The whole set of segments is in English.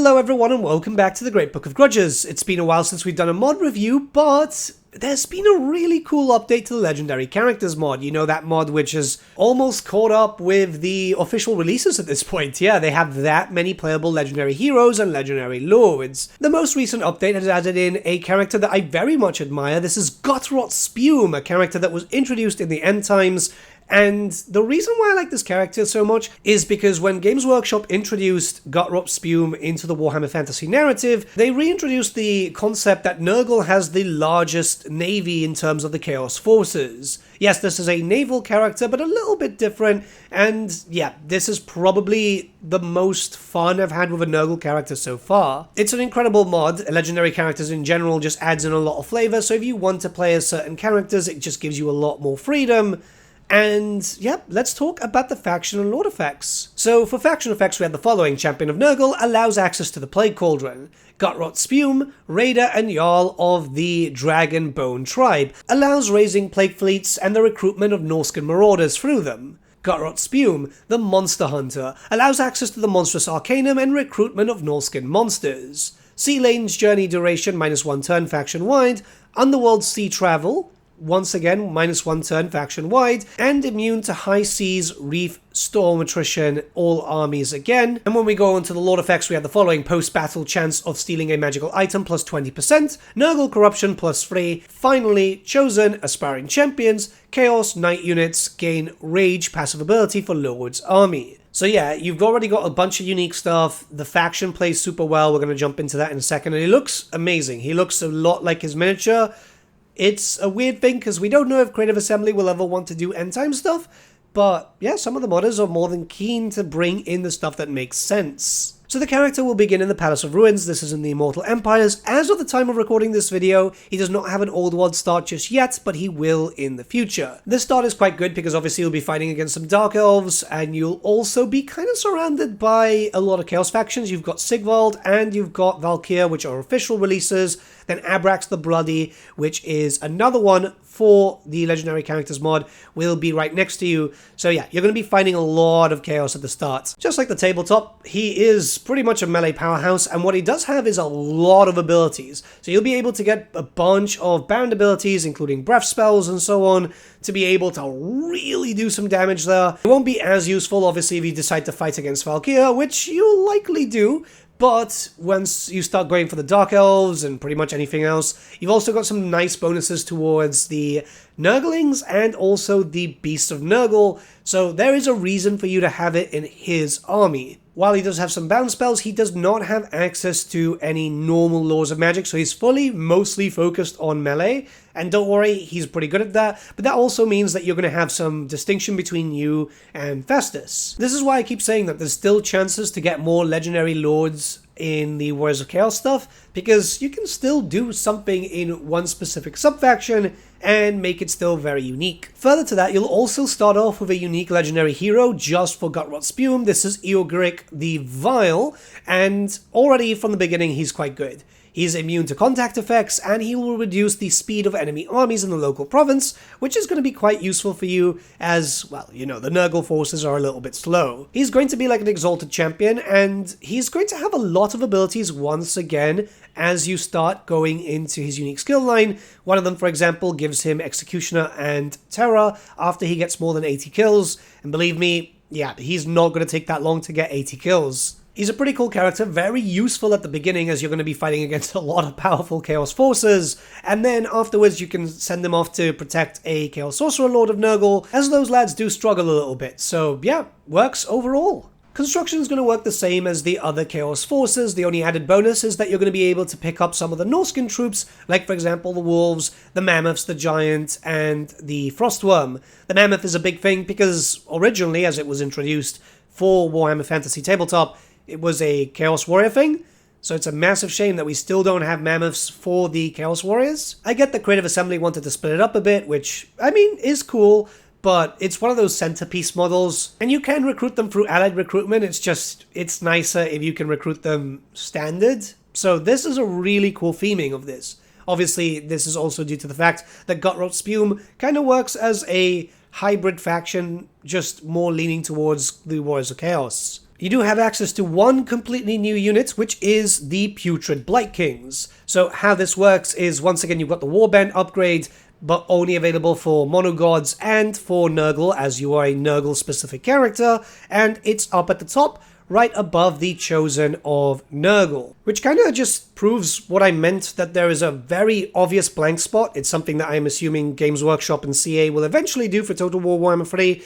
Hello everyone and welcome back to the Great Book of Grudges. It's been a while since we've done a mod review, but there's been a really cool update to the Legendary Characters mod. You know, that mod which has almost caught up with the official releases at this point. Yeah, they have that many playable legendary heroes and legendary lords. The most recent update has added in a character that I very much admire. This is GUTROT SPUME, a character that was introduced in the end times. And the reason why I like this character so much is because when Games Workshop introduced GUTROT SPUME into the Warhammer Fantasy narrative, they reintroduced the concept that Nurgle has the largest navy in terms of the Chaos Forces. Yes, this is a naval character, but a little bit different, and yeah, this is probably the most fun I've had with a Nurgle character so far. It's an incredible mod. Legendary characters in general just adds in a lot of flavor, so if you want to play as certain characters, it just gives you a lot more freedom. And, yep, let's talk about the faction and lord effects. So, for faction effects we have the following. Champion of Nurgle allows access to the Plague Cauldron. GUTROT SPUME, Raider and Jarl of the Dragon Bone tribe, allows raising plague fleets and the recruitment of Norscan marauders through them. GUTROT SPUME, the Monster Hunter, allows access to the Monstrous Arcanum and recruitment of Norscan monsters. Sea Lane's journey duration -1 turn faction-wide, Underworld sea travel, once again, -1 turn faction-wide, and immune to high seas, reef, storm attrition, all armies again. And when we go on to the lord effects, we have the following. Post-battle chance of stealing a magical item plus 20%, Nurgle corruption plus 3, finally, chosen aspiring champions, chaos knight units gain rage passive ability for Lord's army. So yeah, you've already got a bunch of unique stuff, the faction plays super well, we're going to jump into that in a second, and he looks amazing. He looks a lot like his miniature. It's a weird thing because we don't know if Creative Assembly will ever want to do end time stuff, but yeah, some of the modders are more than keen to bring in the stuff that makes sense. So the character will begin in the Palace of Ruins. This is in the Immortal Empires. As of the time of recording this video, he does not have an Old World start just yet, but he will in the future. This start is quite good because obviously you'll be fighting against some Dark Elves, and you'll also be kind of surrounded by a lot of Chaos factions. You've got Sigvald, and you've got Valkyr, which are official releases, then Abrax the Bloody, which is another one for the Legendary Characters mod, will be right next to you. So yeah, you're going to be fighting a lot of chaos at the start. Just like the tabletop, he is pretty much a melee powerhouse, and what he does have is a lot of abilities. So you'll be able to get a bunch of bound abilities, including breath spells and so on, to be able to really do some damage there. It won't be as useful, obviously, if you decide to fight against Valkyr, which you'll likely do. But once you start going for the Dark Elves and pretty much anything else, you've also got some nice bonuses towards the Nurglings and also the Beast of Nurgle, so there is a reason for you to have it in his army. While he does have some bound spells, he does not have access to any normal laws of magic, so he's mostly focused on melee, and don't worry, he's pretty good at that, but that also means that you're going to have some distinction between you and Festus. This is why I keep saying that there's still chances to get more legendary lords in the Warriors of Chaos stuff, because you can still do something in one specific subfaction and make it still very unique. Further to that, you'll also start off with a unique legendary hero just for GUTROT SPUME. This is Eogric the Vile, and already from the beginning he's quite good. He's immune to contact effects, and he will reduce the speed of enemy armies in the local province, which is going to be quite useful for you as, well, you know, the Nurgle forces are a little bit slow. He's going to be like an exalted champion, and he's going to have a lot of abilities once again as you start going into his unique skill line. One of them, for example, gives him Executioner and Terror after he gets more than 80 kills, and believe me, yeah, he's not going to take that long to get 80 kills. He's a pretty cool character, very useful at the beginning as you're going to be fighting against a lot of powerful Chaos forces, and then afterwards you can send him off to protect a Chaos Sorcerer Lord of Nurgle, as those lads do struggle a little bit, so yeah, works overall. Construction is going to work the same as the other Chaos forces. The only added bonus is that you're going to be able to pick up some of the Norscan troops, like for example the Wolves, the Mammoths, the Giant, and the Frostworm. The Mammoth is a big thing because originally, as it was introduced for Warhammer Fantasy Tabletop, it was a Chaos Warrior thing, so it's a massive shame that we still don't have Mammoths for the Chaos Warriors. I get that Creative Assembly wanted to split it up a bit, which, I mean, is cool, but it's one of those centerpiece models, and you can recruit them through allied recruitment. It's nicer if you can recruit them standard. So this is a really cool theming of this. Obviously, this is also due to the fact that GUTROT SPUME kind of works as a hybrid faction, just more leaning towards the Warriors of Chaos. You do have access to one completely new unit, which is the Putrid BlightKings. So how this works is, once again, you've got the Warband upgrade, but only available for monogods and for Nurgle, as you are a Nurgle-specific character, and it's up at the top, right above the Chosen of Nurgle, which kind of just proves what I meant, that there is a very obvious blank spot. It's something that I'm assuming Games Workshop and CA will eventually do for Total War Warhammer 3,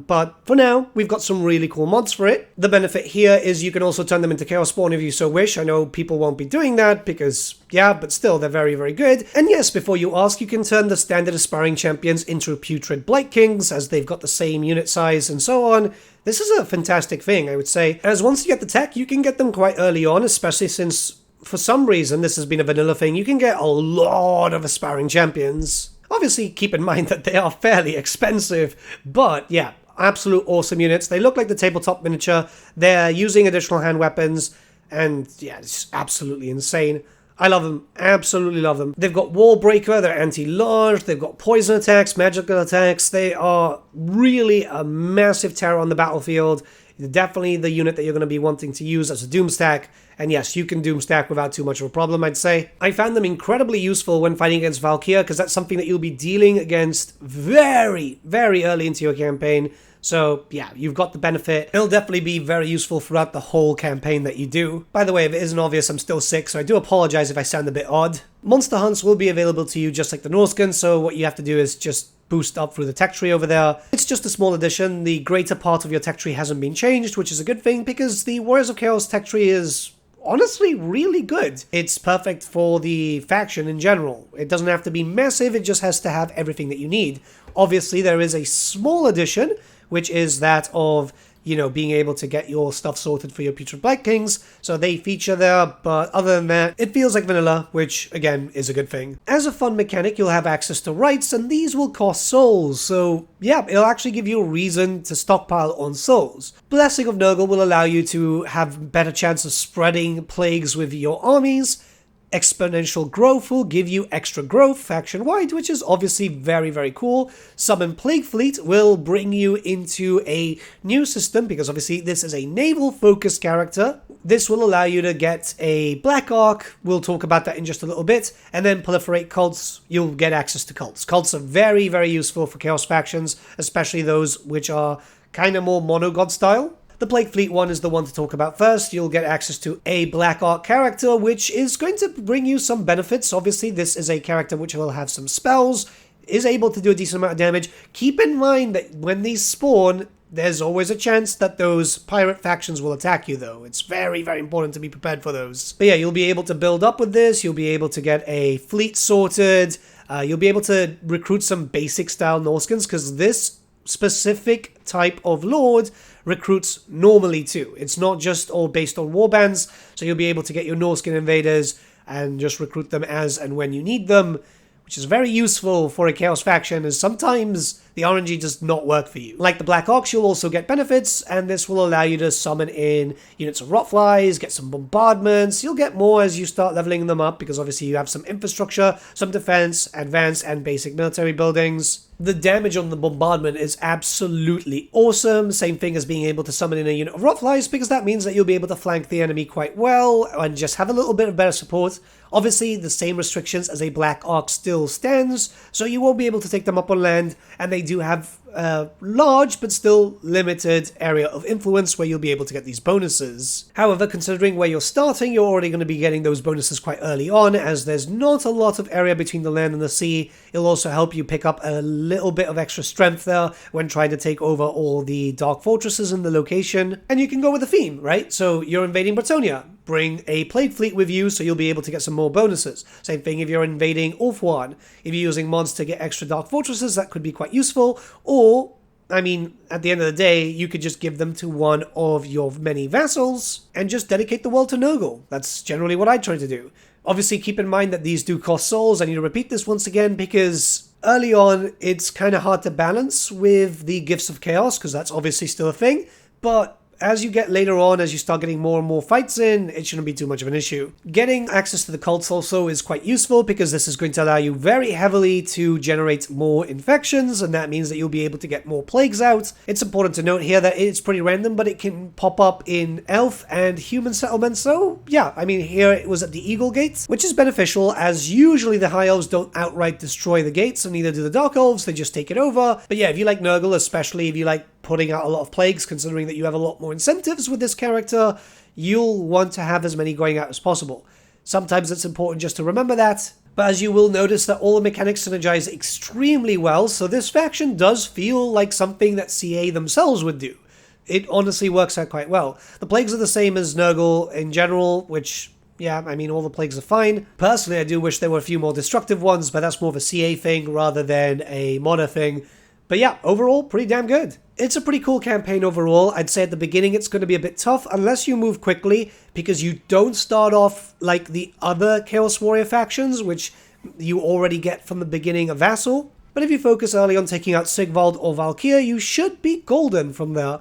but for now, we've got some really cool mods for it. The benefit here is you can also turn them into Chaos Spawn if you so wish. I know people won't be doing that because, yeah, but still, they're very, very good. And yes, before you ask, you can turn the standard aspiring champions into Putrid BlightKings, as they've got the same unit size and so on. This is a fantastic thing, I would say, as once you get the tech, you can get them quite early on, especially since, for some reason, this has been a vanilla thing, you can get a lot of aspiring champions. Obviously, keep in mind that they are fairly expensive, but yeah, absolute awesome units. They look like the tabletop miniature, they're using additional hand weapons, and yeah, it's absolutely insane. I love them, absolutely love them. They've got Wall Breaker, they're anti-large, they've got poison attacks, magical attacks. They are really a massive terror on the battlefield. Definitely the unit that you're going to be wanting to use as a doom stack. And yes, you can doom stack without too much of a problem, I'd say. I found them incredibly useful when fighting against Valk here, because that's something that you'll be dealing against very, very early into your campaign. So yeah, you've got the benefit. It'll definitely be very useful throughout the whole campaign that you do. By the way, if it isn't obvious, I'm still sick, so I do apologize if I sound a bit odd. Monster hunts will be available to you just like the Norscan, so what you have to do is just boost up through the tech tree over there. It's just a small addition. The greater part of your tech tree hasn't been changed, which is a good thing, because the Warriors of Chaos tech tree is honestly really good. It's perfect for the faction in general. It doesn't have to be massive, it just has to have everything that you need. Obviously, there is a small addition, which is that of, you know, being able to get your stuff sorted for your Putrid BlightKings, so they feature there, but other than that, it feels like vanilla, which, again, is a good thing. As a fun mechanic, you'll have access to Rites, and these will cost souls, so yeah, it'll actually give you a reason to stockpile on souls. Blessing of Nurgle will allow you to have better chance of spreading plagues with your armies. Exponential growth will give you extra growth faction-wide, which is obviously very, very cool. Summon PLAGUEFLEET will bring you into a new system, because obviously this is a naval-focused character. This will allow you to get a Black Arc, we'll talk about that in just a little bit, and then proliferate cults, you'll get access to cults. Cults are very, very useful for Chaos factions, especially those which are kind of more monogod style. The PLAGUEFLEET one is the one to talk about first. You'll get access to a Black Arc character, which is going to bring you some benefits. Obviously, this is a character which will have some spells, is able to do a decent amount of damage. Keep in mind that when these spawn, there's always a chance that those pirate factions will attack you, though. It's very, very important to be prepared for those. But yeah, you'll be able to build up with this. You'll be able to get a fleet sorted. You'll be able to recruit some basic style Norscans, because this specific type of lord recruits normally too. It's not just all based on warbands, so you'll be able to get your Norscan invaders and just recruit them as and when you need them, which is very useful for a Chaos faction, as sometimes the RNG does not work for you. Like the Black Ox, you'll also get benefits, and this will allow you to summon in units of Rotflies, get some bombardments. You'll get more as you start leveling them up, because obviously you have some infrastructure, some defense, advanced and basic military buildings. The damage on the bombardment is absolutely awesome. Same thing as being able to summon in a unit of Rotflies, because that means that you'll be able to flank the enemy quite well and just have a little bit of better support. Obviously, the same restrictions as a Black Ark still stands, so you won't be able to take them up on land, and they do have a large but still limited area of influence where you'll be able to get these bonuses. However, considering where you're starting, you're already going to be getting those bonuses quite early on, as there's not a lot of area between the land and the sea. It'll also help you pick up a little bit of extra strength there when trying to take over all the dark fortresses in the location. And you can go with the theme, right? So you're invading Bretonnia. Bring a PLAGUEFLEET with you, so you'll be able to get some more bonuses. Same thing if you're invading Ulthuan. If you're using mods to get extra dark fortresses, that could be quite useful. Or, I mean, at the end of the day, you could just give them to one of your many vassals and just dedicate the world to Nurgle. That's generally what I try to do. Obviously, keep in mind that these do cost souls. I need to repeat this once again, because early on, it's kind of hard to balance with the Gifts of Chaos, because that's obviously still a thing. But as you get later on, as you start getting more and more fights in, it shouldn't be too much of an issue. Getting access to the cults also is quite useful because this is going to allow you very heavily to generate more infections, and that means that you'll be able to get more plagues out. It's important to note here that it's pretty random, but it can pop up in elf and human settlements, so yeah, I mean here it was at the Eagle Gate, which is beneficial as usually the High Elves don't outright destroy the gates, and neither do the Dark Elves, they just take it over. But yeah, if you like Nurgle, especially if you like putting out a lot of plagues, considering that you have a lot more incentives with this character, you'll want to have as many going out as possible. Sometimes it's important just to remember that, but as you will notice that all the mechanics synergize extremely well, so this faction does feel like something that CA themselves would do. It honestly works out quite well. The plagues are the same as Nurgle in general, which, yeah, I mean, all the plagues are fine. Personally, I do wish there were a few more destructive ones, but that's more of a CA thing rather than a modder thing. But yeah, overall, pretty damn good. It's a pretty cool campaign overall. I'd say at the beginning it's going to be a bit tough unless you move quickly, because you don't start off like the other Chaos Warrior factions, which you already get from the beginning a vassal. But if you focus early on taking out Sigvald or Valkyr, you should be golden from there.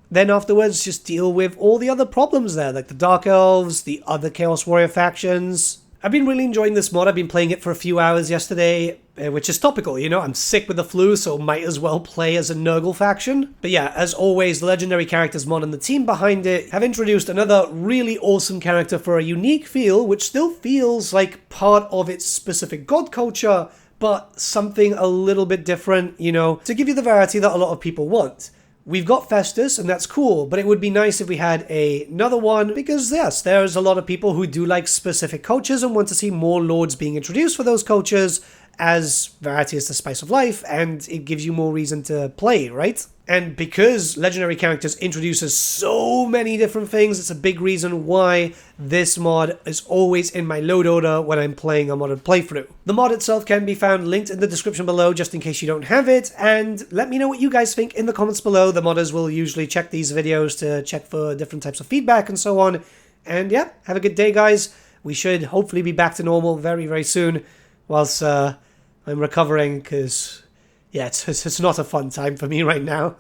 Then afterwards, just deal with all the other problems there, like the Dark Elves, the other Chaos Warrior factions. I've been really enjoying this mod. I've been playing it for a few hours yesterday, which is topical, you know? I'm sick with the flu, so might as well play as a Nurgle faction. But yeah, as always, the Legendary Characters mod and the team behind it have introduced another really awesome character for a unique feel, which still feels like part of its specific god culture, but something a little bit different, you know, to give you the variety that a lot of people want. We've got Festus, and that's cool, but it would be nice if we had another one, because yes, there's a lot of people who do like specific cultures and want to see more lords being introduced for those cultures, as variety is the spice of life, and it gives you more reason to play, right? And because Legendary Characters introduces so many different things, it's a big reason why this mod is always in my load order when I'm playing a modded playthrough. The mod itself can be found linked in the description below just in case you don't have it, and let me know what you guys think in the comments below. The modders will usually check these videos to check for different types of feedback and so on. And yeah, have a good day, guys. We should hopefully be back to normal very, very soon, whilst I'm recovering, because yeah, it's not a fun time for me right now.